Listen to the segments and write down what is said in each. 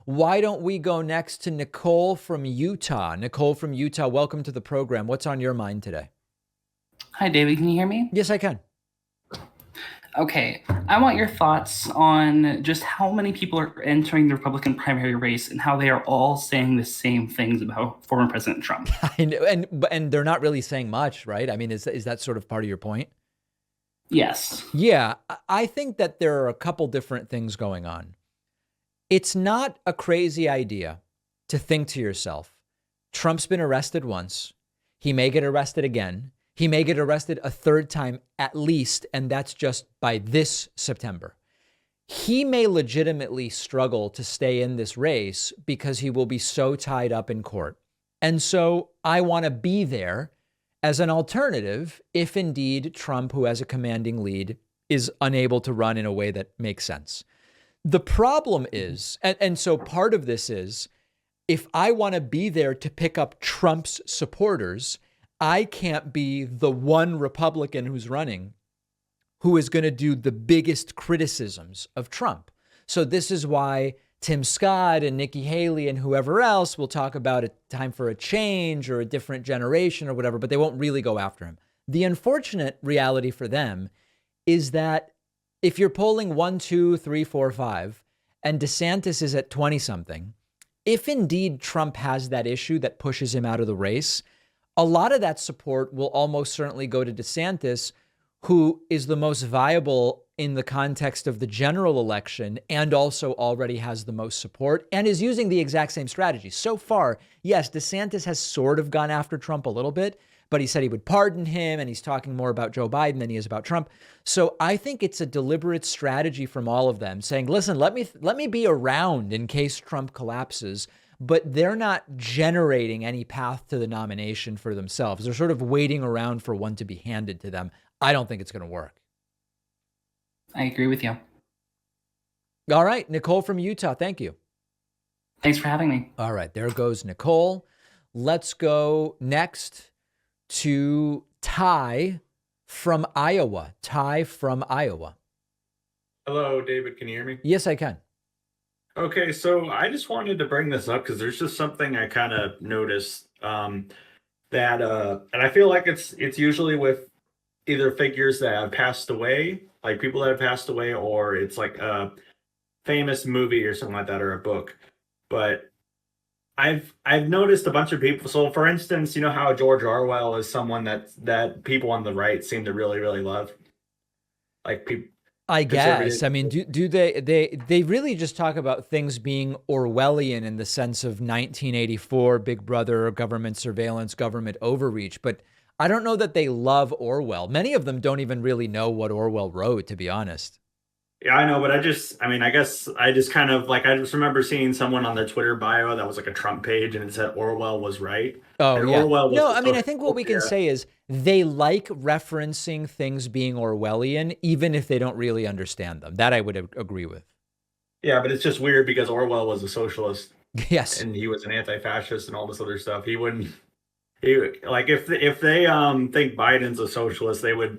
Why don't we go next to Nicole from Utah? Nicole from Utah, welcome to the program. What's on your mind today? Hi, David. Can you hear me? Yes, I can. Okay. I want your thoughts on just how many people are entering the Republican primary race and how they are all saying the same things about former President Trump. I know, and they're not really saying much, right? I mean, is that sort of part of your point? Yes. Yeah, I think that there are a couple different things going on. It's not a crazy idea to think to yourself, Trump's been arrested once. He may get arrested again. He may get arrested a third time at least, and that's just by this September. He may legitimately struggle to stay in this race because he will be so tied up in court. And so I want to be there as an alternative if indeed Trump, who has a commanding lead, is unable to run in a way that makes sense. The problem is, and so part of this is, if I want to be there to pick up Trump's supporters, I can't be the one Republican who's running who is going to do the biggest criticisms of Trump. So this is why Tim Scott and Nikki Haley and whoever else will talk about a time for a change or a different generation or whatever, but they won't really go after him. The unfortunate reality for them is that if you're polling 1, 2, 3, 4, 5, and DeSantis is at 20 something, if indeed Trump has that issue that pushes him out of the race, a lot of that support will almost certainly go to DeSantis, who is the most viable in the context of the general election and also already has the most support and is using the exact same strategy. So far, yes, DeSantis has sort of gone after Trump a little bit, but he said he would pardon him, and he's talking more about Joe Biden than he is about Trump. So I think it's a deliberate strategy from all of them saying, listen, let me be around in case Trump collapses, but they're not generating any path to the nomination for themselves. They're sort of waiting around for one to be handed to them. I don't think it's going to work. I agree with you. All right, Nicole from Utah, thank you. Thanks for having me. All right, there goes Nicole. Let's go next to Ty from Iowa. Ty from Iowa. Hello, David. Can you hear me? Yes, I can. Okay, so I just wanted to bring this up because there's just something I kind of noticed and I feel like it's usually with either figures that have passed away, like people that have passed away, or it's like a famous movie or something like that, or a book. But I've noticed a bunch of people. So, for instance, you know how George Orwell is someone that people on the right seem to really love, like people. I guess. Conservative. I mean, do they really just talk about things being Orwellian in the sense of 1984, Big Brother, government surveillance, government overreach, but I don't know that they love Orwell. Many of them don't even really know what Orwell wrote, to be honest. Yeah, I know, but I guess I just kind of like, I just remember seeing someone on their Twitter bio that was like a Trump page and it said Orwell was right. Oh, And yeah. Orwell was No, the I mean, I social think what we can yeah. say is they like referencing things being Orwellian, even if they don't really understand them. That I would agree with. Yeah, but it's just weird because Orwell was a socialist Yes. and he was an anti-fascist and all this other stuff. He wouldn't he like if they think Biden's a socialist, they would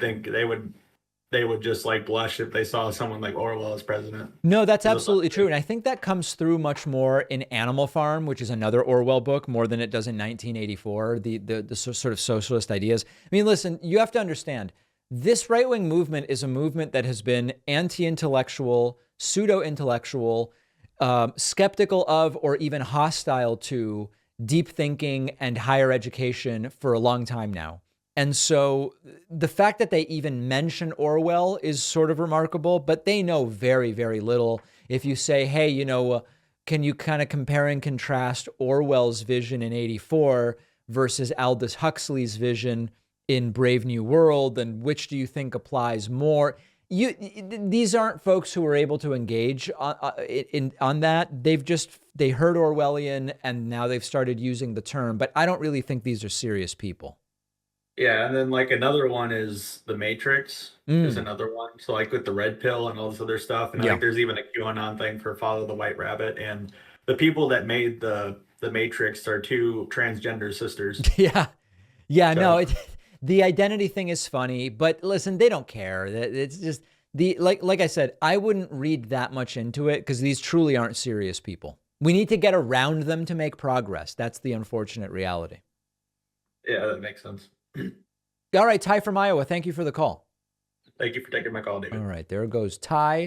just like blush if they saw someone like Orwell as president. No, that's absolutely true. And I think that comes through much more in Animal Farm, which is another Orwell book, more than it does in 1984, the sort of socialist ideas. I mean, listen, you have to understand, this right-wing movement is a movement that has been anti-intellectual, pseudo-intellectual, skeptical of, or even hostile to deep thinking and higher education for a long time now. And so the fact that they even mention Orwell is sort of remarkable, but they know very, very little. If you say, hey, can you kind of compare and contrast Orwell's vision in 84 versus Aldous Huxley's vision in Brave New World, and which do you think applies more? These aren't folks who are able to engage on that. They heard Orwellian and now they've started using the term, but I don't really think these are serious people. Yeah, and then like another one is The Matrix is another one. So like with the red pill and all this other stuff, and Yeah. like there's even a QAnon thing for Follow the White Rabbit, and the people that made the Matrix are two transgender sisters. Yeah. Yeah, no, So the identity thing is funny, but listen, they don't care. It's just like I said, I wouldn't read that much into it because these truly aren't serious people. We need to get around them to make progress. That's the unfortunate reality. Yeah, that makes sense. All right, Ty from Iowa, thank you for the call. Thank you for taking my call, David. All right, there goes Ty.